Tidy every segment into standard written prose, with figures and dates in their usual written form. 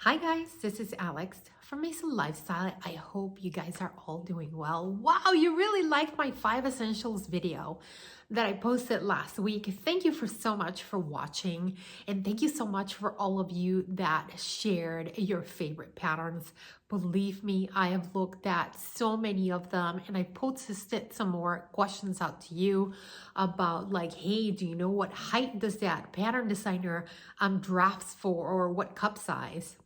Hi guys, this is Alex from Mason Lifestyle. I hope you guys are all doing well. Wow, you really liked my 5 essentials video that I posted last week. Thank you so much for watching, and thank you so much for all of you that shared your favorite patterns. Believe me, I have looked at so many of them, and I posted some more questions out to you about like, hey, do you know what height does that pattern designer drafts for, or what cup size?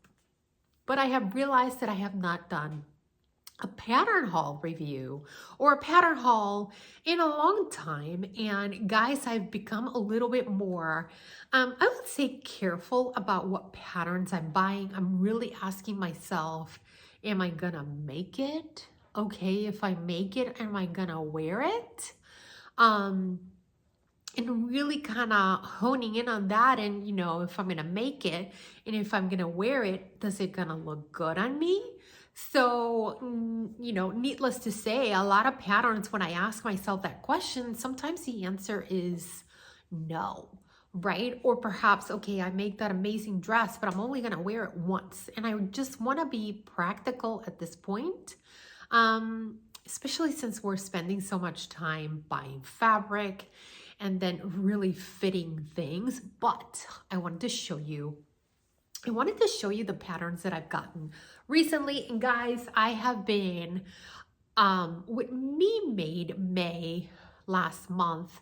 But I have realized that I have not done a pattern haul review or a pattern haul in a long time. And guys, I've become a little bit more, I would say, careful about what patterns I'm buying. I'm really asking myself, am I gonna make it? Okay, if I make it, am I gonna wear it? And really kind of honing in on that. And if I'm gonna make it and if I'm gonna wear it, does it gonna look good on me? So needless to say, a lot of patterns, when I ask myself that question, sometimes the answer is no, right? Or perhaps, okay, I make that amazing dress, but I'm only gonna wear it once, and I just want to be practical at this point. Especially since we're spending so much time buying fabric and then really fitting things. But I wanted to show you the patterns that I've gotten recently. And guys, I have been with Me Made May last month.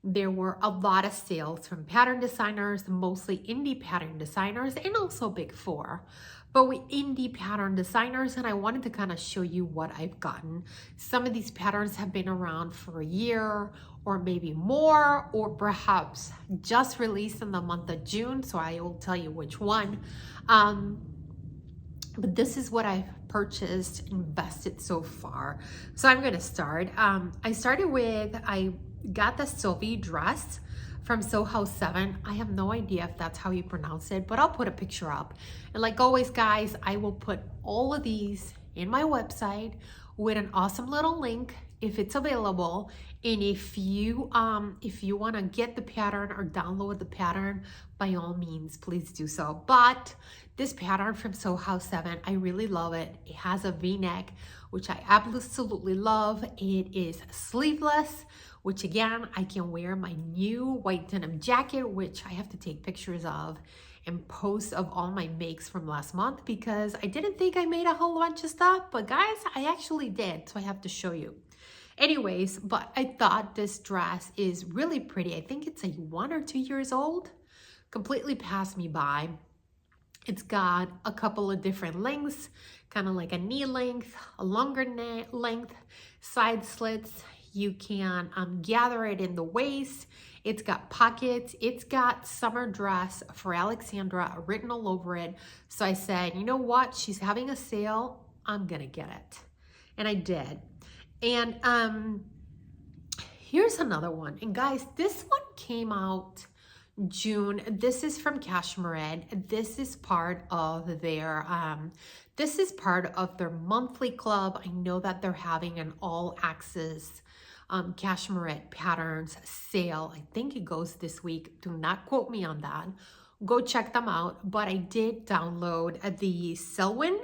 There were a lot of sales from pattern designers, mostly indie pattern designers, and also Big Four. But with indie pattern designers, and I wanted to kind of show you what I've gotten. Some of these patterns have been around for a year or maybe more, or perhaps just released in the month of June, so I will tell you which one. But this is what I've purchased, invested so far. So I'm gonna start. I got the Sylvie dress from Soho 7. I have no idea if that's how you pronounce it, but I'll put a picture up. And like always, guys, I will put all of these in my website with an awesome little link if it's available. And if you want to get the pattern or download the pattern, by all means, please do so. But this pattern from Soho 7, I really love it. It has a V-neck, which I absolutely love. It is sleeveless, which again, I can wear my new white denim jacket, which I have to take pictures of and post of all my makes from last month, because I didn't think I made a whole bunch of stuff, but guys, I actually did, so I have to show you. Anyways, but I thought this dress is really pretty. I think it's like 1 or 2 years old. Completely passed me by. It's got a couple of different lengths, kind of like a knee length, a longer length, side slits. You can gather it in the waist. It's got pockets. It's got summer dress for Alexandra written all over it. So I said, you know what? She's having a sale. I'm going to get it. And I did. And here's another one. And guys, this one came out June. This is from Cashmere. This is part of their monthly club. I know that they're having an all access Cashmere patterns sale. I think it goes this week. Do not quote me on that. Go check them out. But I did download the Selwyn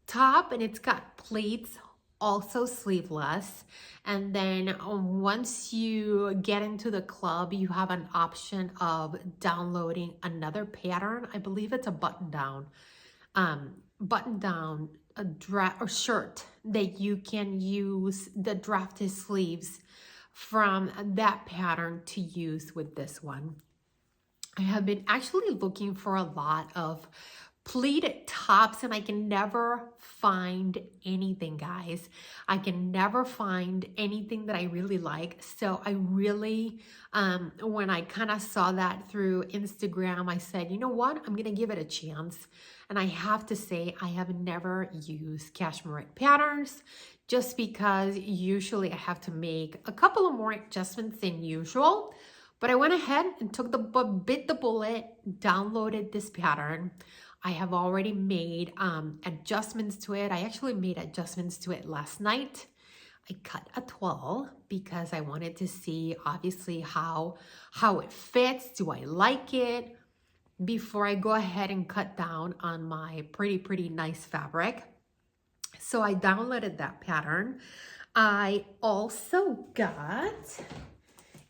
top, and it's got pleats, also sleeveless. And then once you get into the club, you have an option of downloading another pattern. I believe it's a button down a dress or shirt that you can use the drafted sleeves from that pattern to use with this one. I have been actually looking for a lot of pleated tops, and I can never find anything, guys. I can never find anything that I really like. So I really, when I kind of saw that through Instagram, I said, you know what? I'm going to give it a chance. And I have to say, I have never used Cashmere patterns, just because usually I have to make a couple of more adjustments than usual. But I went ahead and bit the bullet, downloaded this pattern. I have already made adjustments to it. I actually made adjustments to it last night. I cut a 12 because I wanted to see, obviously, how it fits. Do I like it? before I go ahead and cut down on my pretty nice fabric. So I downloaded that pattern. I also got,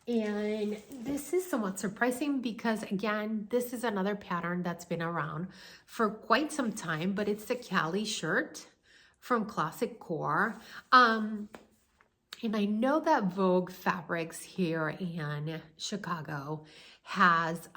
and this is somewhat surprising because again, this is another pattern that's been around for quite some time, but it's the Cali shirt from Classic Core. And I know that Vogue Fabrics here in Chicago has,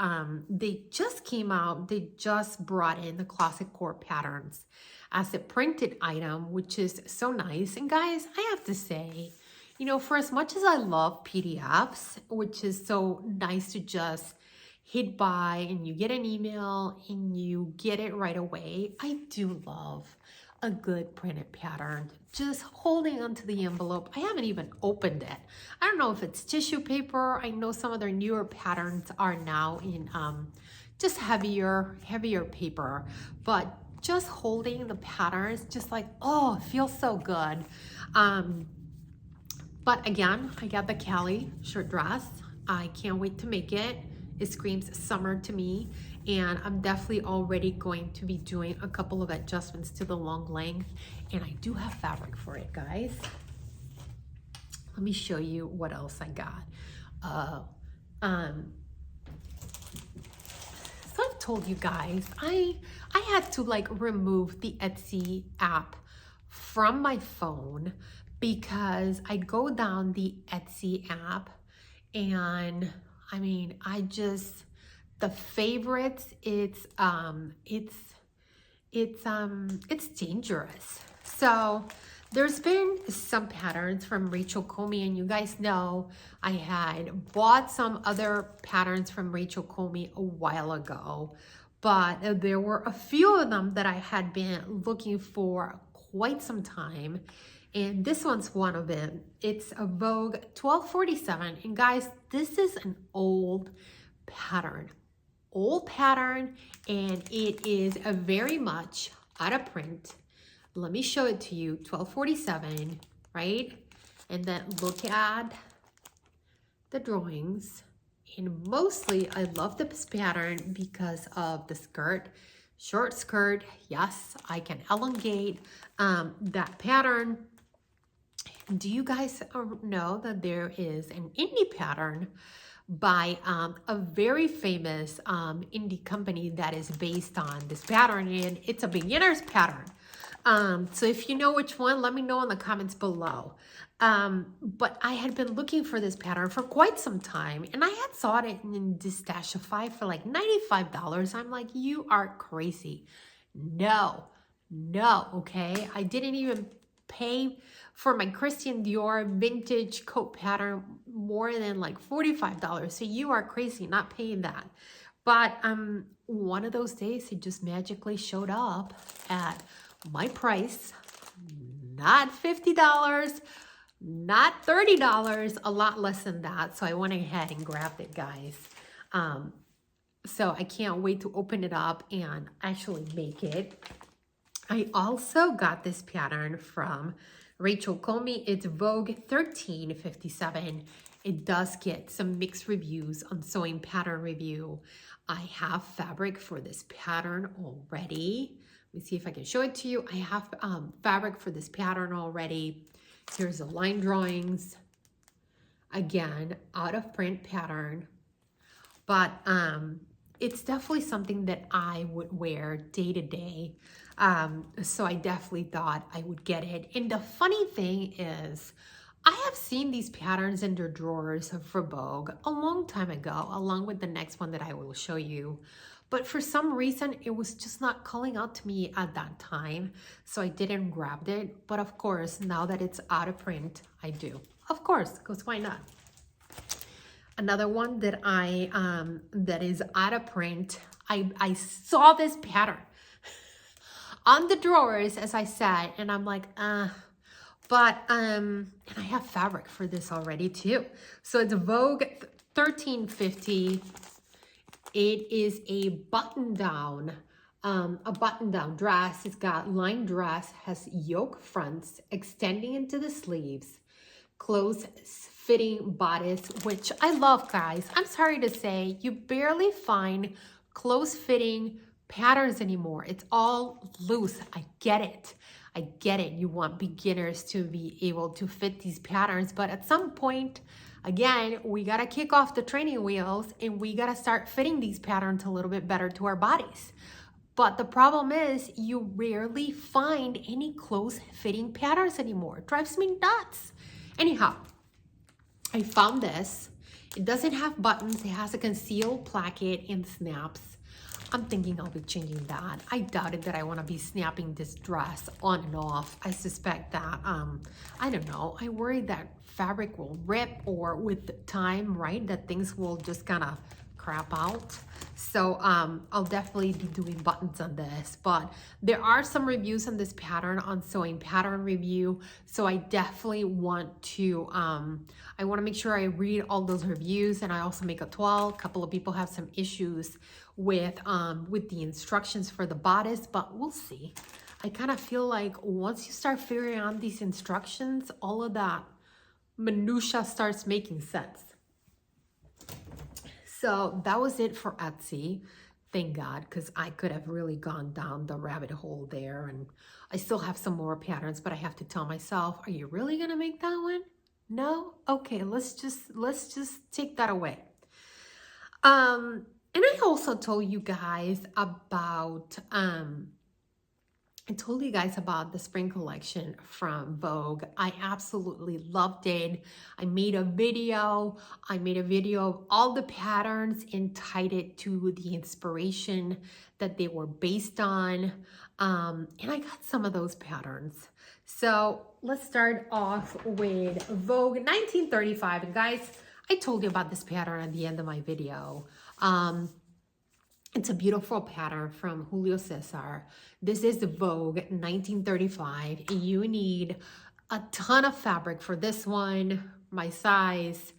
they just came out, they just brought in the Classic Core patterns as a printed item, which is so nice. And guys, I have to say, you know, for as much as I love PDFs, which is so nice to just hit buy and you get an email and you get it right away, I do love a good printed pattern. Just holding onto the envelope. I haven't even opened it. I don't know if it's tissue paper. I know some of their newer patterns are now in just heavier paper, but just holding the patterns, just like, oh, it feels so good. But again, I got the Cali shirt dress. I can't wait to make it. It screams summer to me. And I'm definitely already going to be doing a couple of adjustments to the long length. And I do have fabric for it, guys. Let me show you what else I got. So I've told you guys, I had to like remove the Etsy app from my phone because I'd go down the Etsy app and I mean, the favorites, it's dangerous. So there's been some patterns from Rachel Comey, and you guys know I had bought some other patterns from Rachel Comey a while ago, but there were a few of them that I had been looking for quite some time. And this one's one of them. It's a Vogue 1247. And guys, this is an old pattern, and it is a very much out of print. Let me show it to you. 1247, right? And then look at the drawings. And mostly I love this pattern because of the skirt, short skirt. Yes, I can elongate that pattern. Do you guys know that there is an indie pattern by a very famous indie company that is based on this pattern, and it's a beginner's pattern. So if you know which one, let me know in the comments below. But I had been looking for this pattern for quite some time, and I had saw it in Distashify for like $95. I'm like, you are crazy. No, okay? I didn't even pay for my Christian Dior vintage coat pattern more than like $45. So you are crazy not paying that. But one of those days it just magically showed up at my price, not $50, not $30, a lot less than that. So I went ahead and grabbed it, guys. So I can't wait to open it up and actually make it. I also got this pattern from Rachel Comey. It's Vogue 1357. It does get some mixed reviews on Sewing Pattern Review. I have fabric for this pattern already. Let me see if I can show it to you. I have fabric for this pattern already. Here's the line drawings. Again, out of print pattern. But it's definitely something that I would wear day to day. So I definitely thought I would get it. And the funny thing is, I have seen these patterns in their drawers for Vogue a long time ago, along with the next one that I will show you. But for some reason, it was just not calling out to me at that time. So I didn't grab it. But of course, now that it's out of print, I do. Of course, because why not? Another one that that is out of print, I saw this pattern on the drawers, as I said, and I'm like, and I have fabric for this already too. So it's Vogue 1350. It is a button-down dress. It's got line dress, has yoke fronts extending into the sleeves, close fitting bodice, which I love, guys. I'm sorry to say, you barely find close-fitting patterns anymore. It's all loose. I get it. I get it. You want beginners to be able to fit these patterns, but at some point, again, we got to kick off the training wheels and we got to start fitting these patterns a little bit better to our bodies. But the problem is you rarely find any close-fitting patterns anymore. It drives me nuts. Anyhow, I found this. It doesn't have buttons. It has a concealed placket and snaps. I'm thinking I'll be changing that. I doubted that I want to be snapping this dress on and off. I suspect that, I don't know. I worry that fabric will rip, or with time, right, that things will just kind of crap out. So I'll definitely be doing buttons on this, but there are some reviews on this pattern on Sewing Pattern Review. So I definitely want to, I want to make sure I read all those reviews, and I also make a toile. A couple of people have some issues with the instructions for the bodice, but we'll see. I kind of feel like once you start figuring out these instructions, all of that minutia starts making sense. So that was it for Etsy. Thank God, because I could have really gone down the rabbit hole there, and I still have some more patterns, but I have to tell myself, are you really gonna make that one? No? Okay, let's just take that away. And I also told you guys about the spring collection from Vogue. I absolutely loved it. I made a video of all the patterns and tied it to the inspiration that they were based on. And I got some of those patterns. So let's start off with Vogue 1935. And guys, I told you about this pattern at the end of my video. It's a beautiful pattern from Julio Cesar. This is the Vogue 1935. You need a ton of fabric for this one. My size,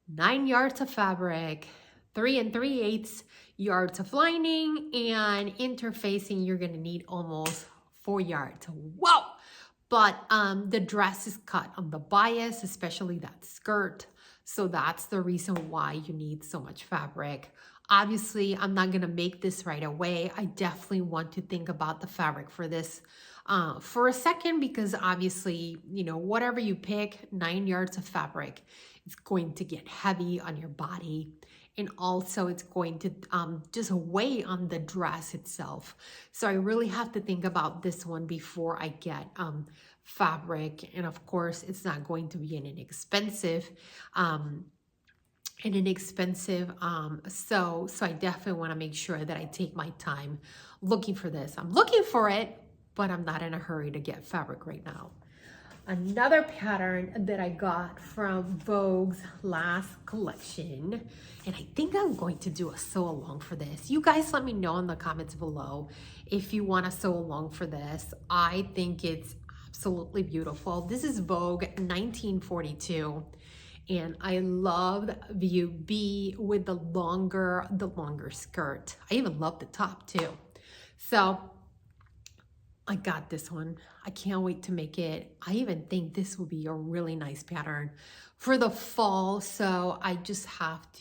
9 yards of fabric, 3 3/8 yards of lining, and interfacing, you're gonna need almost 4 yards. Whoa! But the dress is cut on the bias, especially that skirt. So that's the reason why you need so much fabric. Obviously, I'm not gonna make this right away. I definitely want to think about the fabric for this for a second, because obviously, you know, whatever you pick, 9 yards of fabric, it's going to get heavy on your body. And also it's going to just weigh on the dress itself. So I really have to think about this one before I get fabric. And of course, it's not going to be an inexpensive, so I definitely want to make sure that I take my time looking for this. I'm looking for it, but I'm not in a hurry to get fabric right now. Another pattern that I got from Vogue's last collection, and I think I'm going to do a sew along for this. You guys let me know in the comments below if you want to sew along for this. I think it's absolutely beautiful. This is Vogue 1942. And I love view B with the longer skirt. I even love the top too. So I got this one. I can't wait to make it. I even think this will be a really nice pattern for the fall. So I have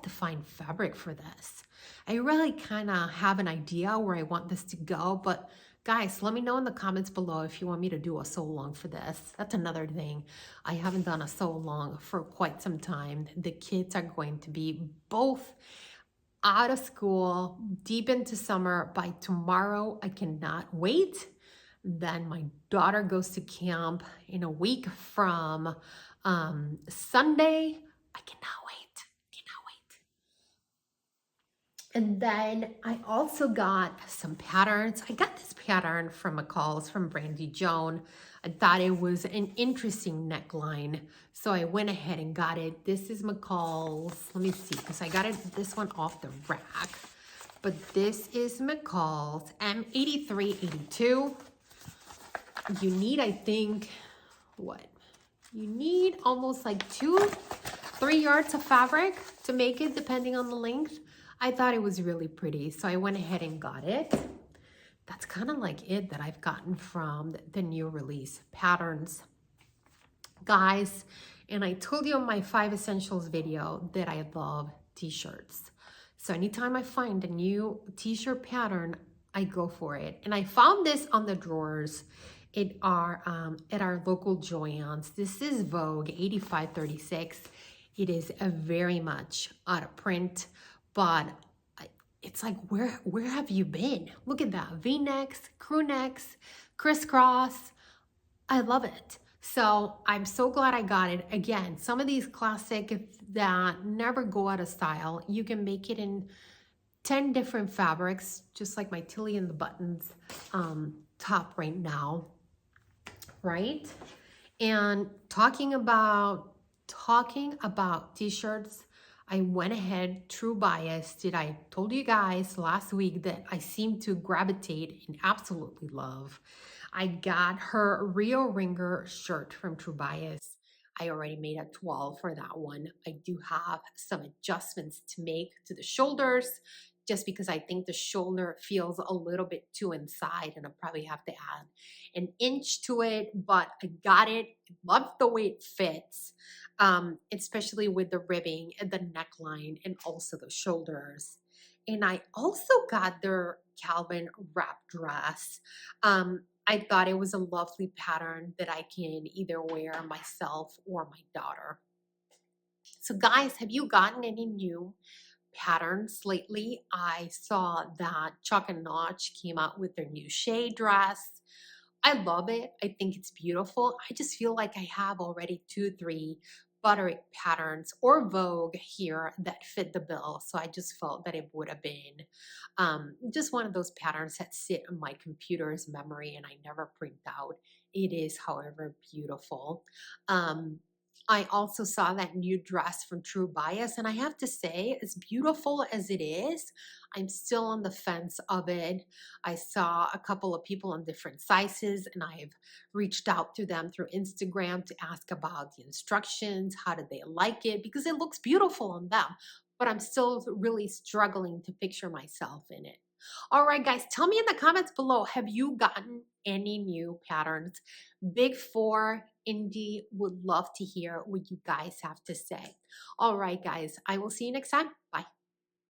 to find fabric for this. I really kind of have an idea where I want this to go, but guys, let me know in the comments below if you want me to do a sew along for this. That's another thing. I haven't done a sew along for quite some time. The kids are going to be both out of school, deep into summer. By tomorrow, I cannot wait. Then my daughter goes to camp in a week from Sunday. I cannot wait. And then I also got some patterns. I got this pattern from McCalls from Brandy Joan. I thought it was an interesting neckline, so I went ahead and got it. This is McCalls. Let me see, because I got this one off the rack. But this is McCalls M8382. You need, I think, what? You need almost like 2-3 yards of fabric to make it, depending on the length. I thought it was really pretty, so I went ahead and got it. That's kind of like it that I've gotten from the new release patterns. Guys, and I told you in my 5 essentials video that I love t-shirts. So anytime I find a new t-shirt pattern, I go for it. And I found this on the drawers at our local Joann's. This is Vogue 8536. It is a very much out of print, but it's like, where have you been? Look at that. V-necks, crew necks, crisscross. I love it. So I'm so glad I got it. Again, some of these classic that never go out of style, you can make it in 10 different fabrics, just like my Tilly and the Buttons top right now, right? And talking about t-shirts, I went ahead, true bias, I told you guys last week that I seem to gravitate and absolutely love. I got her Rio Ringer shirt from True Bias. I already made a 12 for that one. I do have some adjustments to make to the shoulders just because I think the shoulder feels a little bit too inside and I'll probably have to add an inch to it, but I got it. Love the way it fits, especially with the ribbing and the neckline and also the shoulders. And I also got their Calvin wrap dress. I thought it was a lovely pattern that I can either wear myself or my daughter. So guys, have you gotten any new patterns lately? I saw that Chuck and Notch came out with their new shade dress. I love it. I think it's beautiful. I just feel like I have already 2, 3 butterick patterns or Vogue here that fit the bill. So I just felt that it would have been just one of those patterns that sit on my computer's memory and I never print out. It is, however, beautiful. I also saw that new dress from True Bias, and I have to say, as beautiful as it is, I'm still on the fence of it. I saw a couple of people in different sizes, and I've reached out to them through Instagram to ask about the instructions. How did they like it? Because it looks beautiful on them, but I'm still really struggling to picture myself in it. All right, guys, tell me in the comments below, have you gotten any new patterns? Big Four, Indie, would love to hear what you guys have to say. All right, guys, I will see you next time. Bye.